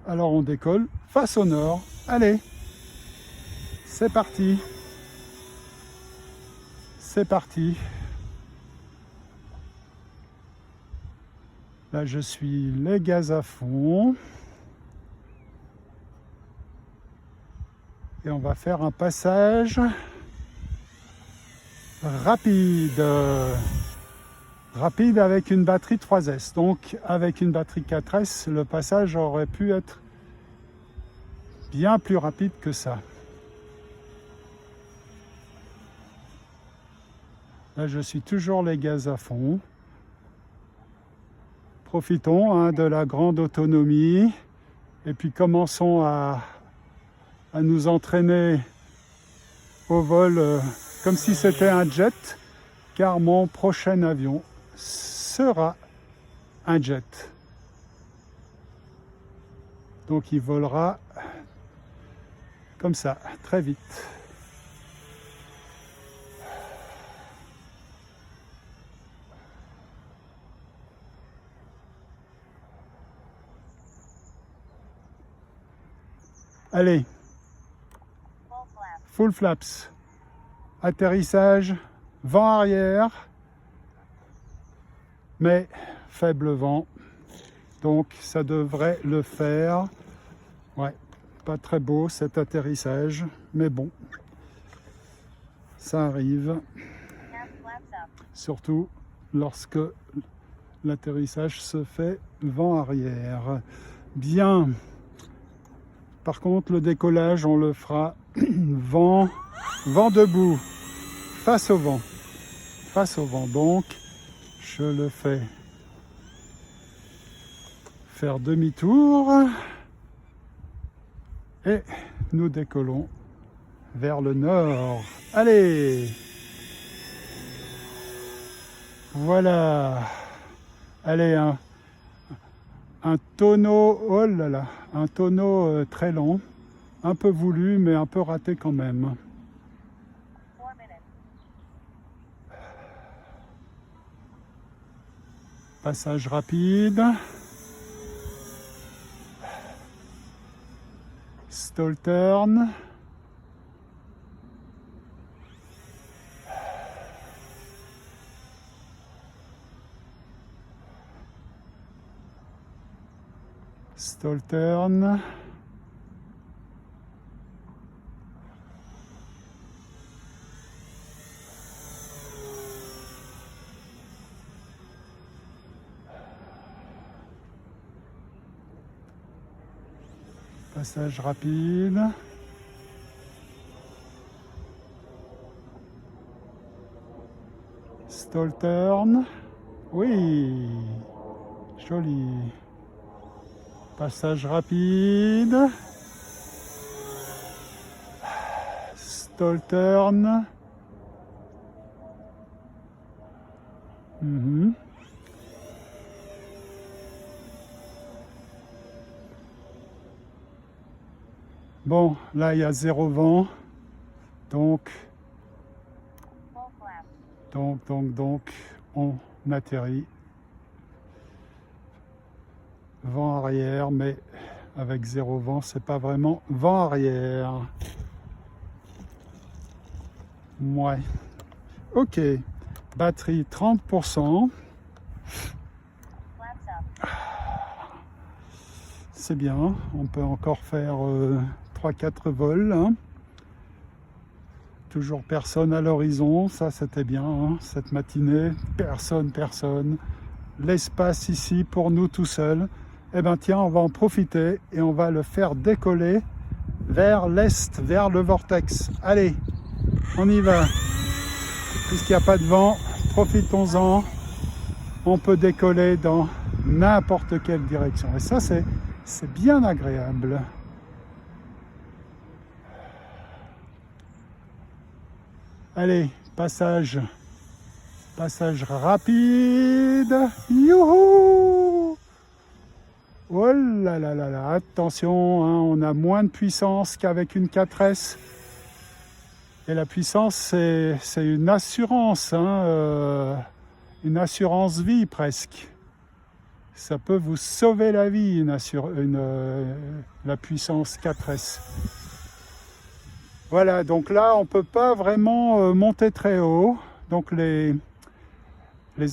alors on décolle face au nord. Allez, c'est parti. C'est parti. Là, je suis les gaz à fond. Et on va faire un passage rapide. Rapide avec une batterie 3S. Donc avec une batterie 4S, le passage aurait pu être bien plus rapide que ça. Là, je suis toujours les gaz à fond. Profitons de la grande autonomie et puis commençons à nous entraîner au vol comme si c'était un jet, car mon prochain avion sera un jet. Donc il volera comme ça, très vite. Allez, full flaps, atterrissage, vent arrière, mais faible vent, donc ça devrait le faire. Ouais, pas très beau cet atterrissage, mais bon, ça arrive, surtout lorsque l'atterrissage se fait vent arrière. Bien. Par contre, le décollage, on le fera vent debout, face au vent. Face au vent, donc, je le fais faire demi-tour et nous décollons vers le nord. Allez! Voilà! Allez, un tonneau, oh là là, un tonneau très lent, un peu voulu, mais un peu raté quand même. Passage rapide. Stall turn. Stall turn. Passage rapide. Stall turn. Oui, joli. Passage rapide. Stall turn. Bon, là il y a zéro vent, donc on atterrit. Vent arrière, mais avec zéro vent, c'est pas vraiment vent arrière. Ouais. Ok. Batterie 30%. C'est bien. On peut encore faire 3-4 vols. Hein. Toujours personne à l'horizon. Ça, c'était bien, hein, cette matinée. Personne. L'espace ici pour nous tout seuls. Eh bien tiens, on va en profiter et on va le faire décoller vers l'est, vers le vortex. Allez, on y va. Puisqu'il n'y a pas de vent, profitons-en. On peut décoller dans n'importe quelle direction. Et ça, c'est bien agréable. Allez, passage rapide. Youhou! Oh là là là là, attention, hein, on a moins de puissance qu'avec une 4S. Et la puissance, c'est une assurance, hein, une assurance vie presque. Ça peut vous sauver la vie, la puissance 4S. Voilà, donc là, on ne peut pas vraiment monter très haut. Donc les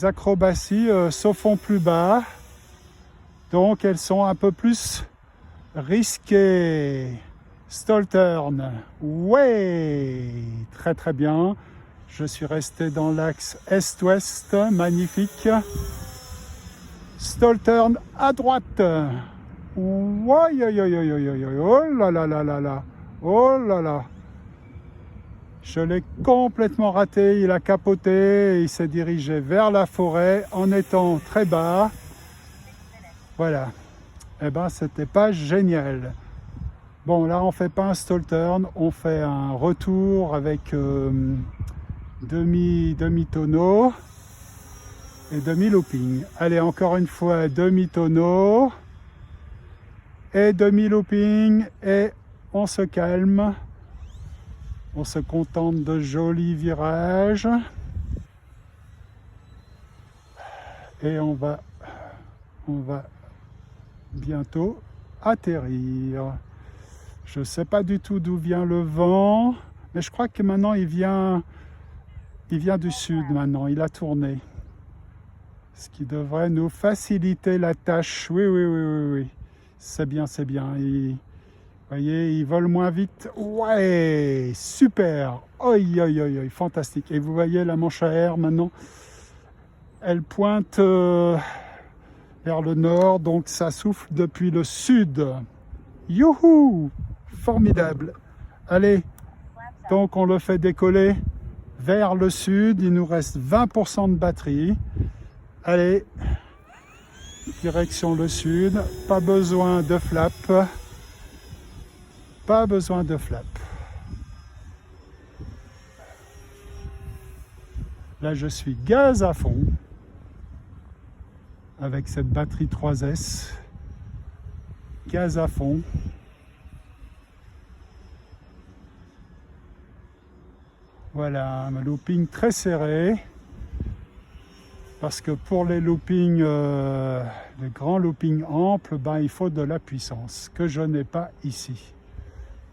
acrobaties se font plus bas. Donc elles sont un peu plus risquées. Stoltern, ouais, très très bien. Je suis resté dans l'axe est-ouest, magnifique. Stoltern à droite. Ouais, oh là là là là là, oh là là. Je l'ai complètement raté, il a capoté et il s'est dirigé vers la forêt en étant très bas. Voilà. Eh ben, c'était pas génial. Bon, là, on fait pas un stall-turn, on fait un retour avec demi-tonneau et demi-looping. Allez, encore une fois, demi-tonneau et demi-looping et on se calme. On se contente de jolis virages et on va bientôt atterrir. Je ne sais pas du tout d'où vient le vent, mais je crois que maintenant il vient du sud maintenant, il a tourné. Ce qui devrait nous faciliter la tâche. Oui. C'est bien, c'est bien. Vous voyez, il vole moins vite. Ouais, super. Oi, fantastique. Et vous voyez la manche à air maintenant, elle pointe vers le nord, donc ça souffle depuis le sud. Youhou, formidable. Allez, donc on le fait décoller vers le sud. Il nous reste 20% de batterie. Allez, direction le sud. Pas besoin de flap. Pas besoin de flap. Là, je suis gaz à fond avec cette batterie 3S. Gaz à fond. Voilà, un looping très serré. Parce que pour les loopings, les grands loopings amples, ben, il faut de la puissance que je n'ai pas ici.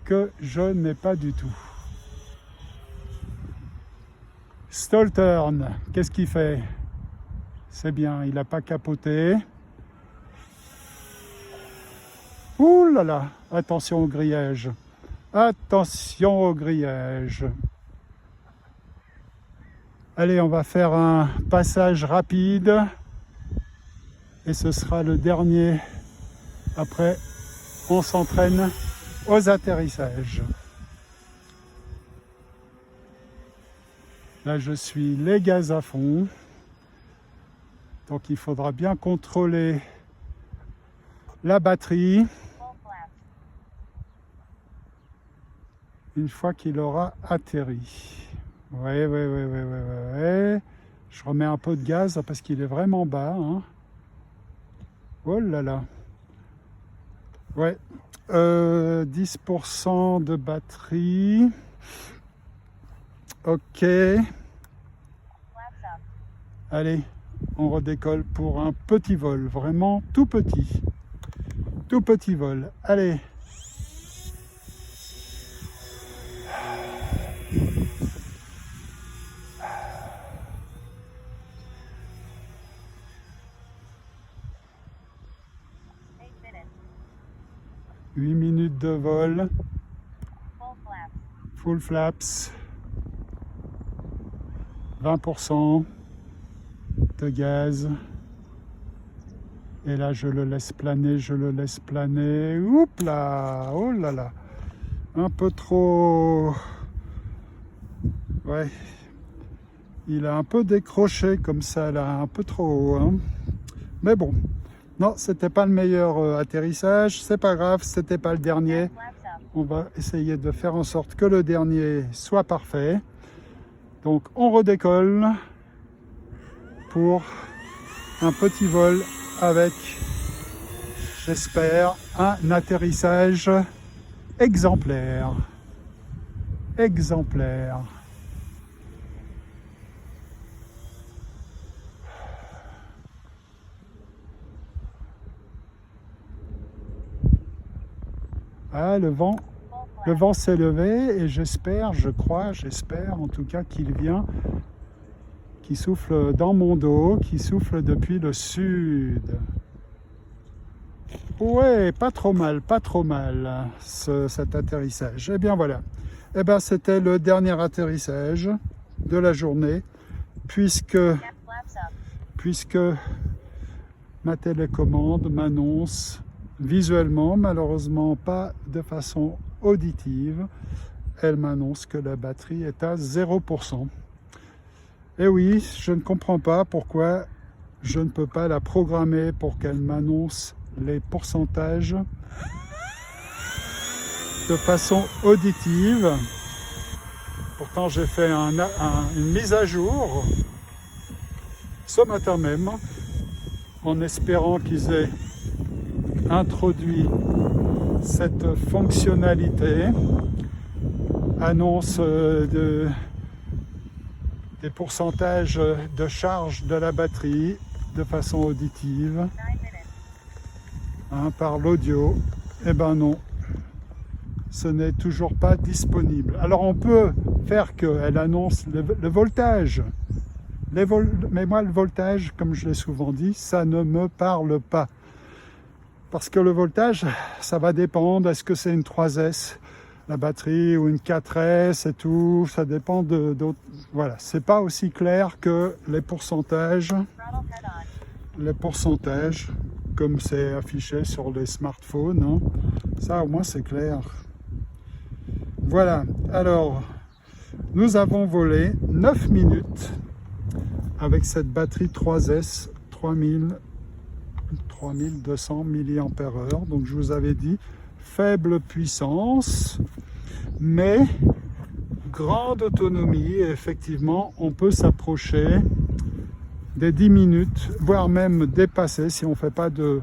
Que je n'ai pas du tout. Stoltern, qu'est-ce qu'il fait? C'est bien, il n'a pas capoté. Ouh là là, attention au grillage. Attention au grillage. Allez, on va faire un passage rapide. Et ce sera le dernier. Après, on s'entraîne aux atterrissages. Là, je suis les gaz à fond. Donc, il faudra bien contrôler la batterie une fois qu'il aura atterri. Ouais. Je remets un peu de gaz parce qu'il est vraiment bas. Hein. Oh là là. Ouais. 10% de batterie. Ok. Allez, on redécolle pour un petit vol. Vraiment tout petit. Tout petit vol. Allez. Huit minutes de vol. Full flaps. 20% de gaz. Et là, je le laisse planer. Oups là, oh là là. Un peu trop... Ouais. Il a un peu décroché comme ça, là. Un peu trop haut. Hein. Mais bon. Non, c'était pas le meilleur atterrissage. C'est pas grave, c'était pas le dernier. On va essayer de faire en sorte que le dernier soit parfait. Donc, on redécolle pour un petit vol avec, j'espère, un atterrissage exemplaire. Exemplaire. Ah, le vent s'est levé et j'espère en tout cas qu'il vient, qui souffle dans mon dos, qui souffle depuis le sud. Ouais, pas trop mal, pas trop mal, cet atterrissage. Eh bien voilà. Eh bien c'était le dernier atterrissage de la journée, puisque ma télécommande m'annonce visuellement, malheureusement pas de façon auditive, elle m'annonce que la batterie est à 0%. Et oui, je ne comprends pas pourquoi je ne peux pas la programmer pour qu'elle m'annonce les pourcentages de façon auditive. Pourtant, j'ai fait une mise à jour ce matin même, en espérant qu'ils aient introduit cette fonctionnalité, annonce des pourcentages de charge de la batterie de façon auditive, par l'audio. Eh ben non, ce n'est toujours pas disponible. Alors on peut faire qu'elle annonce le voltage, mais moi le voltage, comme je l'ai souvent dit, ça ne me parle pas. Parce que le voltage, ça va dépendre, est-ce que c'est une 3S, la batterie, ou une 4S et tout, ça dépend d'autres. Voilà, c'est pas aussi clair que les pourcentages comme c'est affiché sur les smartphones, hein. Ça au moins c'est clair. Voilà, alors nous avons volé 9 minutes avec cette batterie 3S 3200 mAh, donc je vous avais dit faible puissance mais grande autonomie, et effectivement on peut s'approcher des 10 minutes, voire même dépasser si on fait pas de...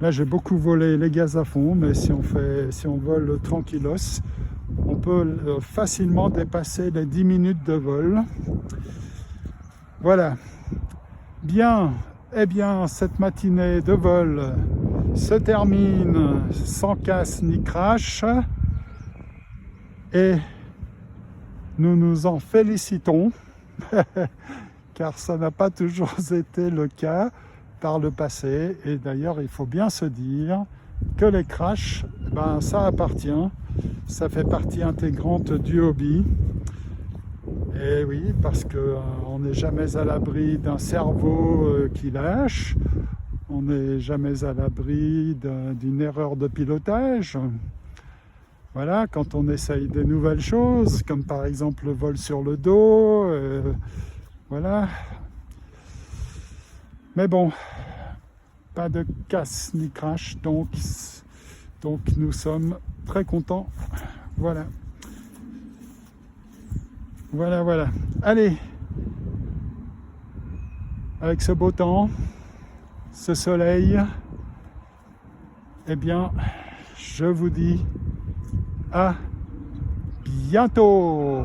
Là j'ai beaucoup volé les gaz à fond, mais si on vole tranquillos, on peut facilement dépasser les 10 minutes de vol. Voilà. Bien, eh bien cette matinée de vol se termine sans casse ni crash, et nous nous en félicitons car ça n'a pas toujours été le cas par le passé. Et d'ailleurs il faut bien se dire que les crashs, ben, ça fait partie intégrante du hobby. Et oui, parce qu'on n'est jamais à l'abri d'un cerveau qui lâche, on n'est jamais à l'abri d'une erreur de pilotage. Voilà, quand on essaye des nouvelles choses, comme par exemple le vol sur le dos, voilà. Mais bon, pas de casse ni crash, donc nous sommes très contents. Voilà. Voilà. Allez, avec ce beau temps, ce soleil, eh bien, je vous dis à bientôt.